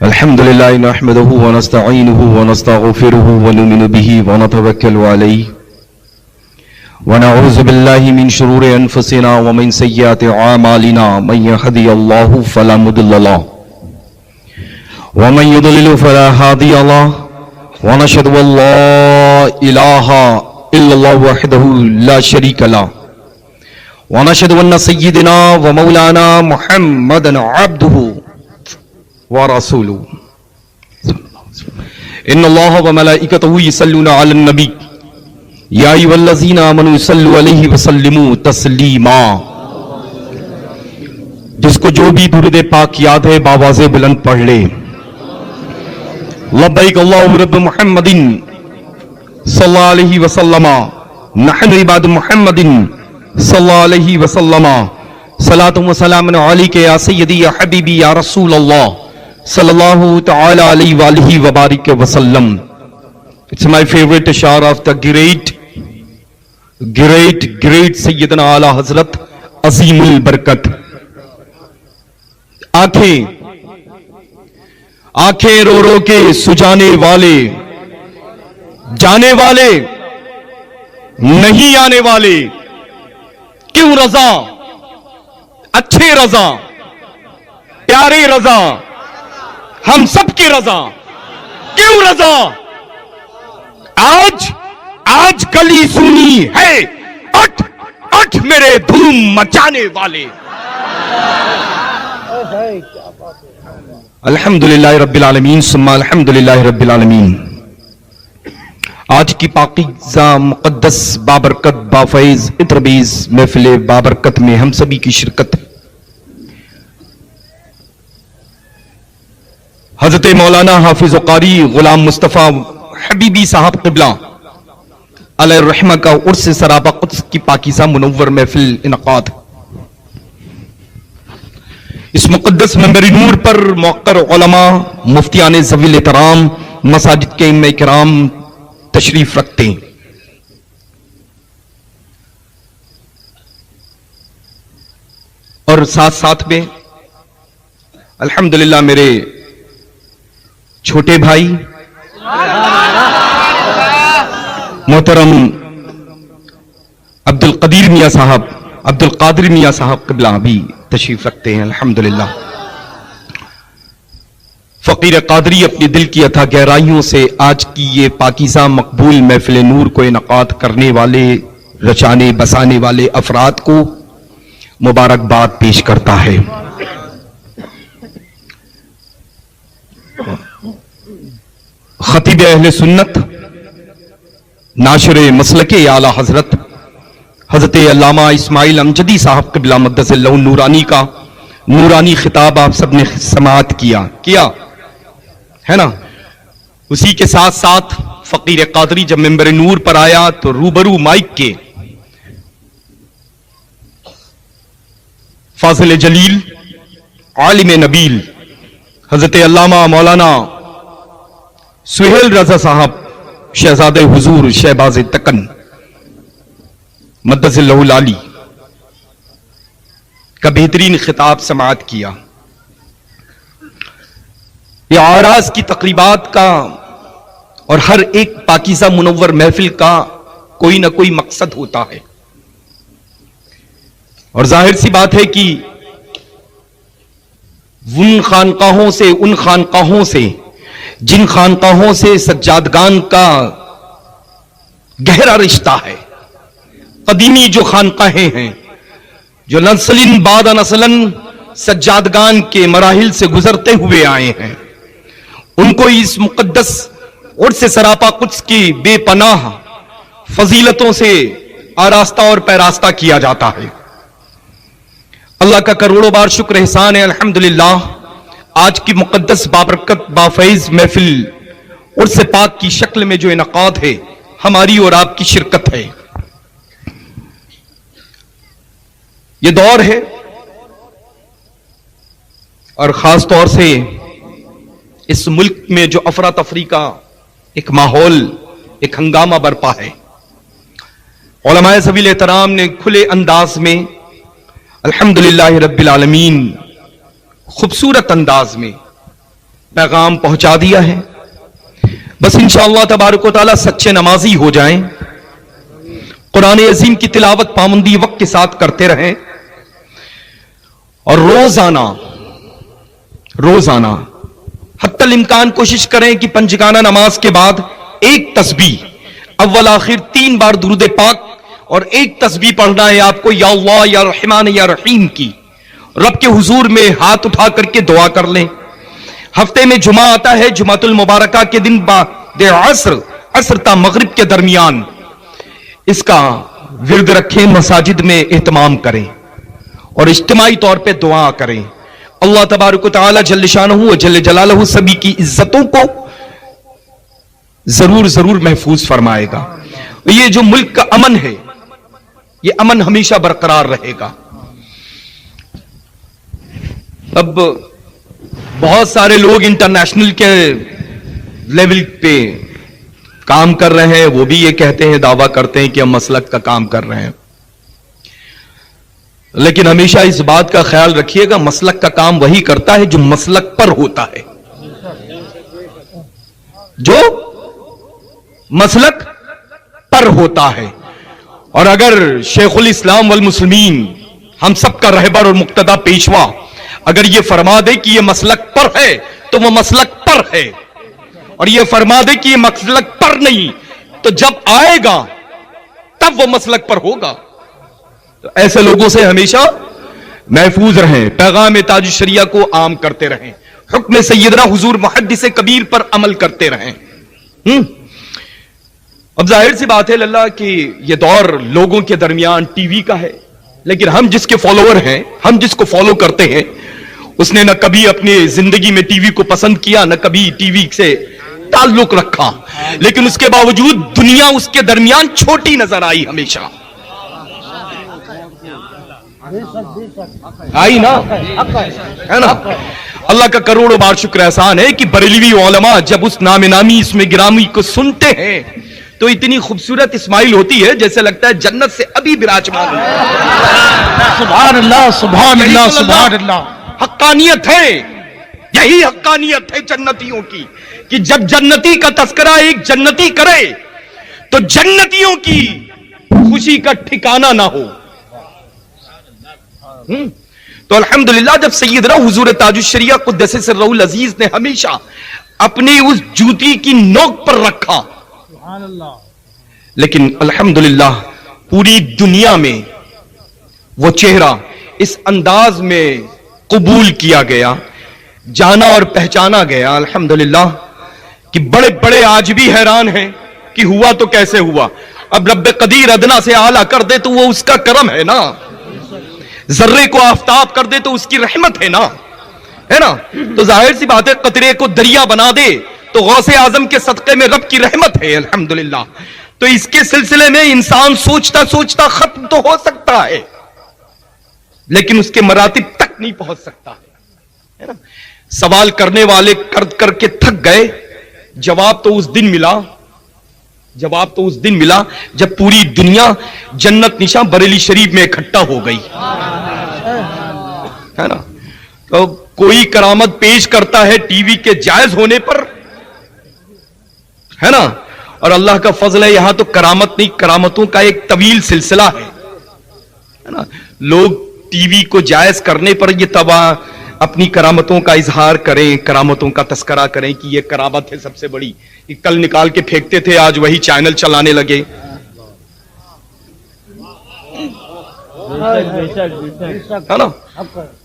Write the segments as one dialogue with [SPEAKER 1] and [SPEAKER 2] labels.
[SPEAKER 1] الحمد لله نحمده ونستعينه ونستغفره ونؤمن به ونتوكل عليه ونعوذ بالله من شرور أنفسنا ومن سيئات أعمالنا من يهدي الله فلا مضل له ومن يضلل فلا هادي له ونشهد أن لا إله إلا الله وحده لا شريك له ونشهد أن سيدنا ومولانا محمدا عبده ورسوله إن الله وملائكته يصلون على النبي يا أيها الذين آمنوا صلوا عليه وسلموا تسلیما. جس کو جو بھی درود پاک یاد ہے باواز بلند پڑھ لے. لبیک اللہم رب محمد صلی اللہ علیہ وسلم نحن عباد محمد صلی اللہ علیہ وسلم صلاۃ و سلام علیک یا سیدی یا حبیبی یا رسول اللہ صلی اللہ تعالی علیہ وآلہ وبارک وسلم. It's my favorite ashar of the great سیدنا اعلی حضرت عظیم البرکت. آنکھیں رو رو کے سجانے والے، جانے والے نہیں آنے والے، کیوں رضا، اچھے رضا، پیارے رضا، ہم سب کی رضا، کیوں رضا. آج گلی سنی ہے اٹھ میرے دھوم مچانے والے. الحمدللہ رب العالمین ثم الحمدللہ رب العالمین. آج کی پاکیزہ مقدس بابرکت بافیض اتربیز محفل بابرکت میں ہم سبھی کی شرکت. حضرت مولانا حافظ و قاری غلام مصطفیٰ حبیبی صاحب قبلہ علیہ الرحمہ کا عرس سرابہ قدس کی پاکیزہ منور محفل انعقاد. اس مقدس منبر نور پر موقر علماء، مفتیان ذوی الاحترام، مساجد کے ائمہ کرام تشریف رکھتے ہیں. اور ساتھ میں الحمدللہ میرے چھوٹے بھائی محترم عبد القادر میاں صاحب قبلہ بھی تشریف رکھتے ہیں. الحمدللہ فقیر قادری اپنے دل کی اتھا گہرائیوں سے آج کی یہ پاکیزہ مقبول محفل نور کو انعقاد کرنے والے، رچانے بسانے والے افراد کو مبارکباد پیش کرتا ہے. خطیب اہل سنت، ناشر مسلک اعلی حضرت حضرت علامہ اسماعیل امجدی صاحب قبلہ مقدس اللہ نورانی کا نورانی خطاب آپ سب نے سماعت کیا ہے نا. اسی کے ساتھ ساتھ فقیر قادری جب منبر نور پر آیا تو روبرو مائک کے فاضل جلیل، عالم نبیل حضرت علامہ مولانا سہیل رضا صاحب شہزادہ حضور شہباز تکن مدث اللہ العالی کا بہترین خطاب سماعت کیا. یہ آراز کی تقریبات کا اور ہر ایک پاکیزہ منور محفل کا کوئی نہ کوئی مقصد ہوتا ہے، اور ظاہر سی بات ہے کہ ان خانقاہوں سے جن خانقاہوں سے سجادگان کا گہرا رشتہ ہے، قدیمی جو خانقاہیں ہیں جو نسل بعد نسل سجادگان کے مراحل سے گزرتے ہوئے آئے ہیں، ان کو اس مقدس عرس سراپا قدس کی بے پناہ فضیلتوں سے آراستہ اور پیراستہ کیا جاتا ہے. اللہ کا کروڑوں بار شکر احسان ہے. الحمدللہ آج کی مقدس بابرکت بافیض محفل عرس پاک کی شکل میں جو انعقاد ہے، ہماری اور آپ کی شرکت ہے. یہ دور ہے اور خاص طور سے اس ملک میں جو افراتفری کا ایک ماحول، ایک ہنگامہ برپا ہے. علماء ذوی الاحترام نے کھلے انداز میں الحمدللہ رب العالمین خوبصورت انداز میں पैगाम पहुंचा दिया है। बस इंशाअल्लाह तबारक व तआला सच्चे नमाजी हो जाएं, कुरान अजीम की तिलावत पाबंदी वक्त के साथ करते रहें और रोजाना हत्तल इम्कान कोशिश करें कि पंजगाना नमाज के बाद एक तस्बीह अव्वल आखिर 3 बार दुरूद पाक और एक तस्बीह पढ़ना है आपको, या अल्लाह या रहमान या रहीम की। रब के हुजूर में हाथ उठा करके दुआ कर लें। हफ्ते में जुमा आता है, जुमातुल मुबारका के दिन बाद असर ता मगरिब के दरमियान इसका विरद रखें, मसाजिद में एहतमाम करें और इज्तिमाई तौर पे दुआ करें। अल्लाह तबारक व तआला जल्ल शानहू व जल्ल जलालहू सभी की इज्जतों को जरूर महफूज फरमाएगा। ये जो मुल्क का अमन है, ये अमन हमेशा बरकरार रहेगा। अब बहुत सारे लोग इंटरनेशनल के लेवल पे काम कर रहे हैं, वो भी ये कहते हैं, दावा करते हैं कि हम मसलक का काम कर रहे हैं। लेकिन हमेशा इस बात का ख्याल रखिएगा, मसलक का काम वही करता है जो मसलक पर होता है, जो मसलक पर होता है। और अगर शेखुल इस्लाम वल मुस्लिमीन, हम सबका रहबर और मुक्तदा पेशवा, अगर ये फरमा दे कि ये मसलक पर है तो वो मसलक पर है, और ये फरमा दे कि ये मसलक पर नहीं, तो जब आएगा तब वो मसलक पर होगा। तो ऐसे लोगों से हमेशा महफूज रहें, पैगाम ताज शरिया को आम करते रहें, हुक्म सैयदना हुजूर मुहद्दिस कबीर पर अमल करते रहें। अब जाहिर सी बात है लल्ला कि ये दौर लोगों के दरमियान टीवी का है, लेकिन हम जिसके फॉलोअर हैं, हम जिसको फॉलो करते हैं, उसने न कभी अपनी जिंदगी में टीवी को पसंद किया, न कभी टीवी से ताल्लुक रखा, लेकिन उसके बावजूद दुनिया उसके दरमियान छोटी नजर आई, हमेशा आई ना, है ना। अल्लाह का करोड़ों बार शुक्र एहसान है कि बरेलवी उलमा जब उस नामे नामी इसमें गिरामी को सुनते हैं तो इतनी खूबसूरत इस्माइल होती है जैसे लगता है जन्नत से अभी विराजमान है।
[SPEAKER 2] सुभान अल्लाह, सुभान अल्लाह, सुभान अल्लाह।
[SPEAKER 1] हक्कानियत है, यही हक्कानियत है जन्नतियों की, कि जब जन्नती का तस्करा एक जन्नती करे तो जन्नतियों की खुशी का ठिकाना ना हो। तो अल्हम्दुलिल्लाह जब सैयदना हुजूर ताजुश शरिया कुद्दस सिर्रुल अजीज ने हमेशा अपनी उस जूती की नोक पर रखा, लेकिन अल्हम्दुलिल्लाह पूरी दुनिया में वो चेहरा इस अंदाज में कबूल किया गया, जाना और पहचाना गया अल्हम्दुलिल्लाह, कि बड़े बड़े आज भी हैरान हैं कि हुआ तो कैसे हुआ। अब रब्बे कदीर अदना से आला कर दे तो वो उसका करम है ना, जर्रे को आफताब कर दे तो उसकी रहमत है ना, है ना। तो जाहिर सी बात है, कतरे को दरिया बना दे तो गौसे आजम के सदक़े में रब की रहमत है अल्हम्दुलिल्लाह। तो इसके सिलसिले में इंसान सोचता सोचता खत्म तो हो सकता है, लेकिन उसके मरातिब तक नहीं पहुंच सकता है ना। सवाल करने वाले कर करके थक गए, जवाब तो उस दिन मिला, जवाब तो उस दिन मिला जब पूरी दुनिया जन्नत निशा बरेली शरीफ में इकट्ठा हो गई, है ना। तो कोई करामत पेश करता है टीवी के जायज होने पर, है ना, और अल्लाह का फजल है यहां तो करामत नहीं, करामतों का एक तवील सिलसिला है ना। लोग टीवी को जायज करने पर ये तबा अपनी करामतों का इजहार करें, करामतों का तस्करा करें कि ये करामत है सबसे बड़ी, कि कल निकाल के फेंकते थे आज वही चैनल चलाने लगे, है ना,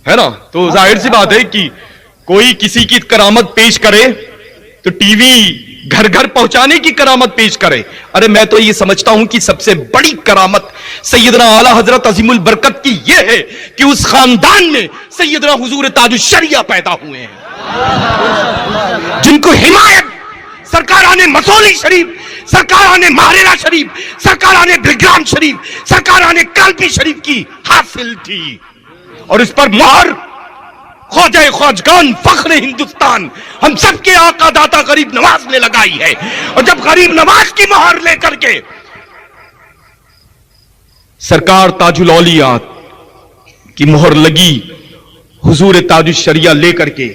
[SPEAKER 1] है ना। तो जाहिर सी बात है कि कोई किसी की करामत पेश करे तो टीवी घर घर पहुंचाने की करामत पेश करे। अरे मैं तो ये समझता हूं कि सबसे बड़ी करामत सैयदना आला हजरत अजीमुल बरकत की यह है कि उस खानदान में सैयदना हुजूर ताजुश शरिया पैदा हुए हैं, जिनको हिमायत सरकाराने मसौली शरीफ, सरकाराने मारेरा शरीफ, सरकाराने बिलग्राम शरीफ, सरकाराने कालपी शरीफ की हासिल थी, और इस पर मोहर ख्वाजा ख्वाजगान फख्र हिंदुस्तान हम सबके आका दाता गरीब नवाज ने लगाई है। और जब गरीब नवाज की मोहर लेकर के सरकार ताजुल औलिया की मोहर लगी, हुजूर ताजुश शरिया लेकर के